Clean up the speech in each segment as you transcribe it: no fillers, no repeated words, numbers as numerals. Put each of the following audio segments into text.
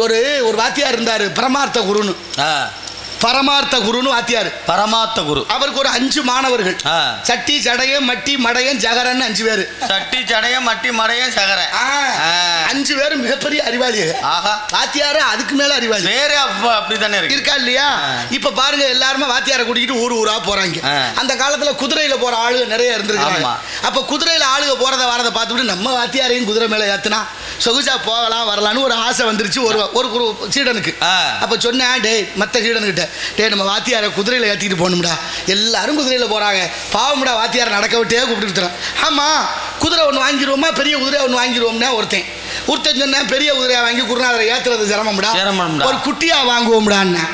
ஒரு வாத்தியார் இருந்தாரு, பரமார்த்த குருன்னு. பரமார்த்த குருன்னு வாத்தியார். பரமார்த்த குரு. அவருக்கு ஒரு 5 மாணவர்கள். சட்டி சடையம் மட்டி மடையன் ஜகரன் 5 பேரு. சட்டி சடையம் மட்டி மடையன் ஜகரன் 5 பேரும் மிகப்பெரிய அறிவாளிகள். வாத்தியாரு அதுக்கு மேல அறிவாளி. வேற அப்படித்தானே இருக்கா இல்லையா? இப்ப பாருங்க, எல்லாருமே வாத்தியாரை கூட்டிக்கிட்டு ஊரா போறாங்க. அந்த காலத்துல குதிரையில போற ஆளுங்க நிறைய இருந்திருக்காங்க. அப்ப குதிரையில ஆளுங்க போறத வரத பார்த்துட்டு நம்ம வாத்தியாரையும் குதிரை மேல ஏத்துனா சொகுசா போகலாம் வரலான்னு ஒரு ஆசை வந்துருச்சு ஒரு சீடனுக்கு. அப்ப சொன்னேன், டே மத்த சீடனுக்கிட்ட, டே நம்ம வாத்தியாரை குதிரையில ஏற்றிக்கிட்டு போகணும்டா, எல்லாரும் குதிரையில போறாங்க, பாவம்டா வாத்தியாரை நடக்க விட்டே கூப்பிட்டு. ஆமா, குதிரை ஒன்று வாங்கிடுவோமா, பெரிய குதிரை ஒன்று வாங்கிடுவோம்னா ஒருத்தன் சொன்னேன், பெரிய குதிரையா வாங்கி குருநாதரை ஏற்றுறது சிரமம்டா, ஒரு குட்டியா வாங்குவோம்டான்னு.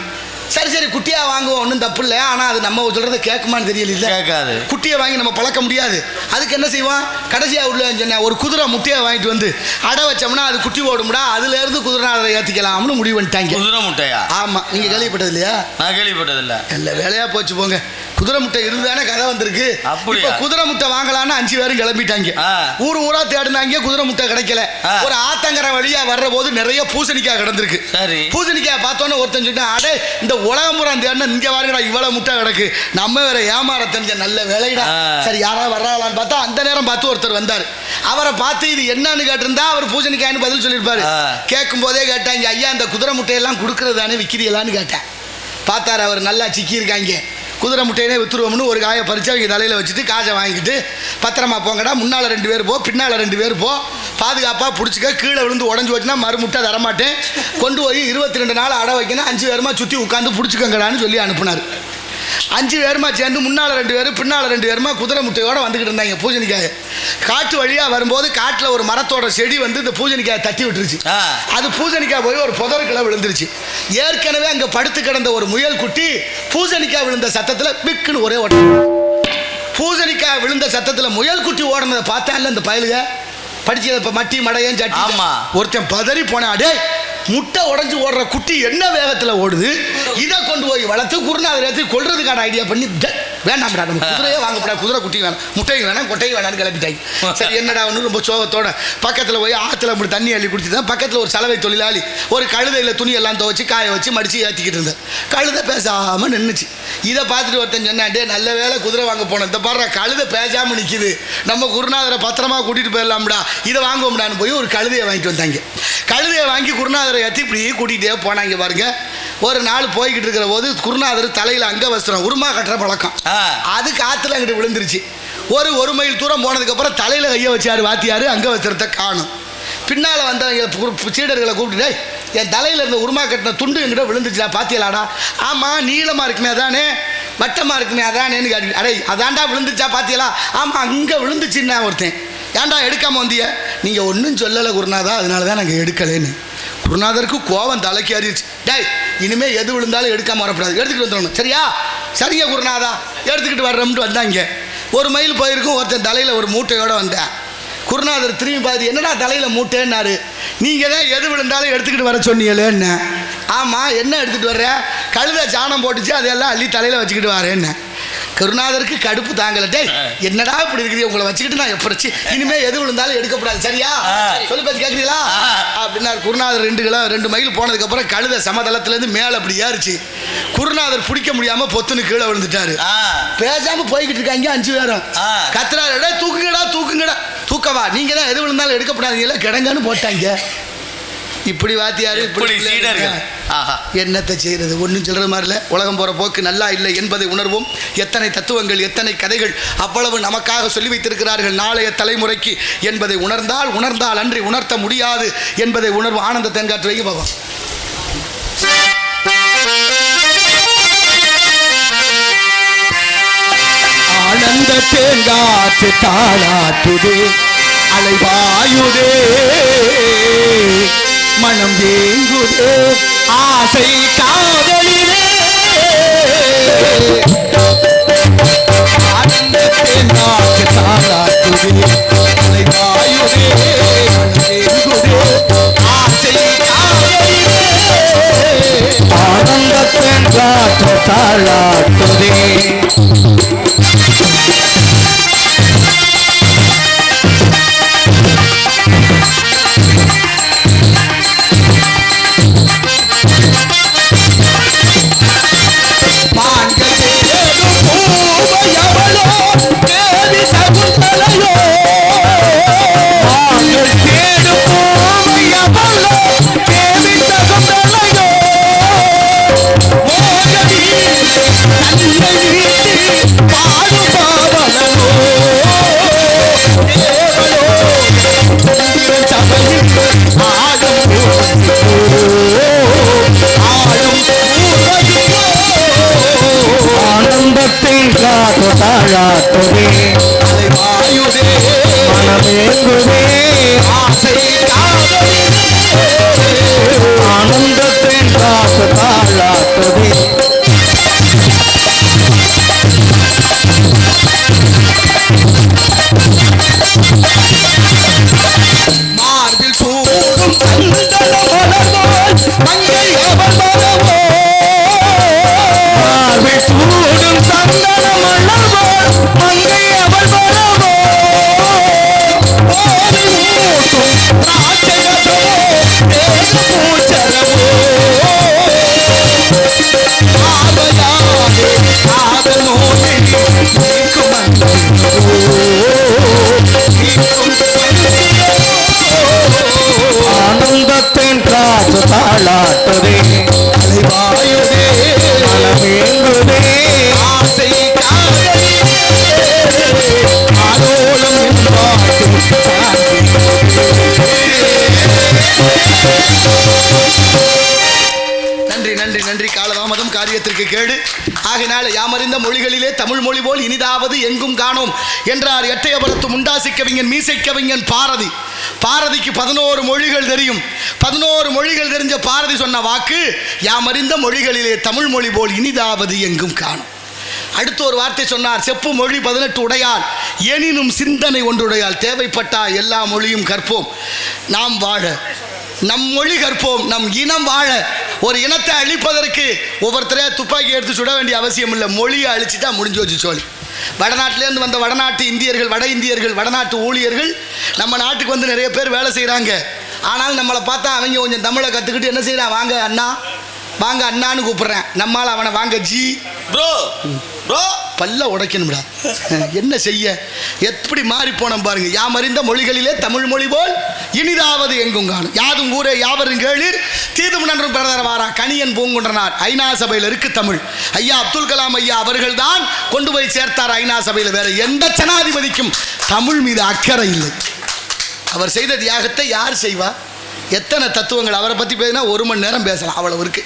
சரி குட்டியா வாங்குவோம், ஒன்றும் தப்பு இல்லை. ஆனால் அது நம்ம சொல்றதை கேட்குமான்னு தெரியல. கேட்காது. குட்டியை வாங்கி நம்ம பழக்க முடியாது. அதுக்கு என்ன செய்வோம், கடைசியாக உள்ள சொன்னேன், ஒரு குதிரை முட்டையை வாங்கிட்டு வந்து அடை வச்சோம்னா அது குட்டி ஓடும்டா, அதுல இருந்து குதிரைநாதரை ஏற்றிக்கலாம்னு முடிவு பண்ணிட்டாங்க. குதிரை முட்டையா? ஆமா, நீங்க கேள்விப்பட்டது இல்லையா? நான் கேள்விப்பட்டது இல்லை. இல்லை, வேலையா போச்சு போங்க. குதிரை முட்டை இருந்தானே கதை வந்திருக்கு. அப்படியே குதிரை முட்டை வாங்கலான்னு 5 பேரும் கிளம்பிட்டாங்க. ஊரா தேடினாங்க, குதிரை முட்டை கிடைக்கல. ஒரு ஆத்தங்கரை வழியா வர்ற போது நிறைய பூசணிக்காய் கிடந்திருக்கு. பூசணிக்காய் பார்த்தோன்னே ஒருத்தன் சொன்னா, அடே இந்த உலகமுறம் தேடினா இங்க வாருங்கடா, இவ்வளவு முட்டை கிடக்கு, நம்ம வேற ஏமாற தெரிஞ்ச நல்ல வேலைடா. சரி யாராவது வர்றாங்களான்னு பார்த்தா அந்த நேரம் பார்த்து ஒருத்தர் வந்தார். அவரை பார்த்து இது என்னன்னு கேட்டிருந்தா அவர் பூசணிக்காய்னு பதில் சொல்லியிருப்பாரு. கேட்கும் போதே கேட்டாங்க, ஐயா இந்த குதிரை முட்டையெல்லாம் கொடுக்கறதானே விற்கிறீங்களான்னு கேட்டேன். பார்த்தாரு அவர், நல்லா சிக்கி இருக்காங்க, குதிரை முட்டையினே வித்துருவோம்னு ஒரு காயை பறித்து அவங்க தலையில் வச்சுட்டு காசை வாங்கிட்டு, பத்திரமா போங்கடா, முன்னால் 2 பேர் போ, பின்னால் 2 பேர் போ, பாதுகாப்பாக பிடிச்சிக்க, கீழே விழுந்து உடஞ்சி வச்சுன்னா மறுமுட்டை தரமாட்டேன், கொண்டு போய் 22 நாள் அடை வைக்கணும், 5 பேருமா சுற்றி உட்காந்து பிடிச்சிக்கங்கடான்னு சொல்லி அனுப்புனார். 5 பேருமா சேர்ந்து முன்னால் 2 பேர் பின்னால் 2 பேருமா குதிரை முட்டையோட வந்துக்கிட்டு இருந்தாங்க பூசணிக்காய். காட்டு வழியா வரும்போது காட்டில் ஒரு மரத்தோட செடி வந்து இந்த பூசணிக்காயை தட்டி விட்டுருச்சு. அது பூசணிக்காய் போய் ஒரு புதருக்குள்ள விழுந்துருச்சு. ஏற்கனவே அங்க படுத்து கிடந்த ஒரு முயல் குட்டி பூசணிக்காய் விழுந்த சத்தத்துல விக்குன்னு ஒரே ஓட்டம். பூசணிக்காய் விழுந்த சத்தத்துல முயல் குட்டி ஓடுனதை பார்த்தான்ல இந்த பயலுக படிச்சது மட்டி மடையன் சட்டி. ஒருத்தன் பதறி போனா, அடே முட்டை உடஞ்சி ஓடுற குட்டி என்ன வேகத்தில் ஓடுது, இதை கொண்டு போய் வளர்த்து குருநாதரை கொள்றதுக்கான ஐடியா பண்ணி, வேண்டாம்டா நம்ம குதிரையே வாங்கப்படா, குதிரை குட்டி வேணாம், முட்டையும் வேணாம், கொட்டையும் வேணான்னு கிளப்பிட்டாங்க. சரி என்னடா ஒன்று ரொம்ப சோகத்தோட பக்கத்தில் போய் ஆற்றுல அப்படி தண்ணி அள்ளி குடிச்சு தான் பக்கத்தில் ஒரு சலவை தொழிலாளி ஒரு கழுதையில் துணி எல்லாம் துவச்சி காய வச்சு மடித்து ஏற்றிக்கிட்டு இருந்தேன். கழுதை பேசாமல் நின்றுச்சு. இதை பார்த்துட்டு ஒருத்தன் சொன்னான், டே நல்ல வேலை குதிரை வாங்க போனேன், இந்த பாடுற கழுதை பேசாமல் நிற்கிது, நம்ம குருநாதரை பத்திரமா கூட்டிகிட்டு போயிடலாம்டா, இதை வாங்குவோம்டான்னு போய் ஒரு கழுதையை வாங்கிட்டு வந்தாங்க. கழுதையை வாங்கி குருநாதரை ஏற்றி இப்படி கூட்டிகிட்டே போனாங்க. பாருங்க, ஒரு நாள் போய்கிட்டு இருக்கிற போது குருநாதர் தலையில் அங்க வஸ்திரம் உருமா கட்டுற பழக்கம், அது காற்றுல அங்கிட்டு விழுந்துருச்சு. ஒரு மைல் தூரம் போனதுக்கப்புறம் தலையில் கையை வச்சாரு வாத்தியார், அங்க வஸ்திரத்தை காணும். பின்னால் வந்தவங்க சீடர்களை கூப்பிட்டு, என் தலையில் இருந்த உருமா கட்டின துண்டு என்கிட்ட விழுந்துச்சுடா பாத்தியலாடா. ஆமாம் நீளமாக இருக்குமே அதானே, வட்டமாக இருக்குமே அதானேன்னு கேட்டு, அடே அதான்டா விழுந்துச்சா பாத்தியலா? ஆமாம் அங்கே விழுந்துச்சுன்னா ஒருத்தன், ஏன்டா எடுக்காமல் வந்திய? நீங்கள் ஒன்றும் சொல்லலை குருநாதா, அதனால தான் நாங்கள் எடுக்கலைன்னு. குருநாதருக்கு கோவம் தலைக்கு அறிச்சு, டேய் இனிமேல் எது விழுந்தாலும் எடுக்காமல் வரக்கூடாது, எடுத்துக்கிட்டு வந்துடணும், சரியா? சரிங்க குருநாதா, எடுத்துக்கிட்டு வர்றோம்ட்டு வந்தாங்க. 1 மைல் போயிருக்கும், ஒருத்தன் தலையில் ஒரு மூட்டையோடு வந்தேன். குருநாதர் திரும்பி பார்த்து, என்னடா தலையில் மூட்டைன்னாரு. நீங்கள் தான் எது விழுந்தாலும் எடுத்துக்கிட்டு வர சொன்னீங்களேன்னு. ஆமாம் என்ன எடுத்துகிட்டு வர்ற? கழுதை சாணம் போட்டுச்சு, அதையெல்லாம் அள்ளி தலையில் வச்சுக்கிட்டு வரேன்னு. குருநாதருக்கு கடுப்பு தாங்கல, டே என்னடா இப்படி இருக்குது, உங்களை வச்சுக்கிட்டு நான் எப்படி இனிமே எது விழுந்தாலும் எடுக்கக்கூடாது, சரியா? சொல்லி பார்த்து கேட்குறீங்களா அப்படின்னா. குருநாதர் 2 மைல் போனதுக்கு அப்புறம் கழுதை சமதளத்துலேருந்து மேலே அப்படி ஏறிச்சு. குருநாதர் பிடிக்க முடியாம பொத்துன்னு கீழே விழுந்துட்டாரு. பேசாம போய்கிட்டு இருக்காங்க 5 பேரும். கத்துறாரு, தூக்குங்கடா தூக்குங்கடா. தூக்கவா, நீங்க தான் எது விழுந்தாலும் எடுக்கப்படாதீங்களா, கிடங்கன்னு போட்டாங்க. இப்படி வாத்தியாரு இப்படி சீடர்கள். என்னத்தை செய்யறது, ஒன்றும் சொல்றது மாதிரி இல்லை. உலகம் போற போக்கு நல்லா இல்லை என்பதை உணர்வோம். எத்தனை தத்துவங்கள் எத்தனை கதைகள் அவ்வளவு நமக்காக சொல்லி வைத்திருக்கிறார்கள் நாளைய தலைமுறைக்கு என்பதை உணர்ந்தால் அன்றி உணர்த்த முடியாது என்பதை உணர்வு. ஆனந்த தென்காற்று வைக்க பாபா. ஆனந்த தேங்காற்று தாளாட்டுதே, அலைவாயுதே, மனம் ஏங்குதே, ஆசை காதலிலே. ஆனந்த தேங்காற்று தாளாட்டுதே, அலைவாயுதே, மனம் ஏங்குதே, ஆசை காதலிலே. ஆனந்த தேங்காற்று தாளாட்டுதே. தாளாட்டுதே அலைவாயுதே மனமேங்குதே ஆசை காதலி ஆலோலம் என்பாட்டு நன்றி நன்றி நன்றி. காலதாமதம் காரியத்திற்கு கேடு. ஆகினால யாமறிந்த மொழிகளிலே தமிழ் மொழி போல் இனிதாவது எங்கும் காணோம் என்றார் எட்டயபுரத்து முண்டாசி கவிஞன் மீசை கவிஞன் பாரதி. பாரதிக்கு 11 மொழிகள் தெரியும். 11 மொழிகள் தெரிஞ்ச பாரதி சொன்ன வாக்கு யாமறிந்த மொழிகளிலே தமிழ் மொழி போல் இனிதாவது எங்கும் காணோம். அடுத்த ஒரு வார்த்தை சொன்னார், செப்பு மொழி 18 உடையால் எனினும் சிந்தனை ஒன்றுடையால். தேவைப்பட்டா எல்லா மொழியும் கற்போம், நாம் வாழ நம் மொழி கற்போம், நம் இனம் வாழ. ஒரு இனத்தை அழிப்பதற்கு ஒவ்வொருத்தரையா துப்பாக்கி எடுத்து சுட வேண்டிய அவசியம் இல்லை. மொழியை அழிச்சிட்டா முடிஞ்சு வச்சு சோழி. வடநாட்டிலேருந்து வந்த வடநாட்டு இந்தியர்கள், வட இந்தியர்கள், வடநாட்டு ஊழியர்கள் நம்ம நாட்டுக்கு வந்து நிறைய பேர் வேலை செய்கிறாங்க. ஆனால் நம்மளை பார்த்தா அவங்க கொஞ்சம் தமிழை கற்றுக்கிட்டு என்ன செய்யறான், வாங்க அண்ணா வாங்க அண்ணான்னு கூப்பிட்றேன். நம்மால் அவனை வாங்க ஜி ப்ரோ ப்ரோ பல்ல உடைக்கணும்டா. என்ன செய்ய, எப்படி மாறி போனோம் பாருங்க. யாமறிந்த மொழிகளிலே தமிழ் மொழி போல் இனிதாவது எங்கும் காணும். யாதும் ஊரே யாவரும் கேளீர் தீதும் நன்றும் பிறதர வாரா கணியன் பூங்குன்றனார். ஐநா சபையில் இருக்கு தமிழ். ஐயா அப்துல் கலாம் ஐயா அவர்கள் தான் கொண்டு போய் சேர்த்தார் ஐநா சபையில். வேற எந்த ஜனாதிபதிக்கும் தமிழ் மீது அக்கறை இல்லை. அவர் செய்த தியாகத்தை யார் செய்வா? எத்தனை தத்துவங்கள் அவரை பற்றி பேசினா 1 மணி நேரம் பேசலாம், அவ்வளவு இருக்கு.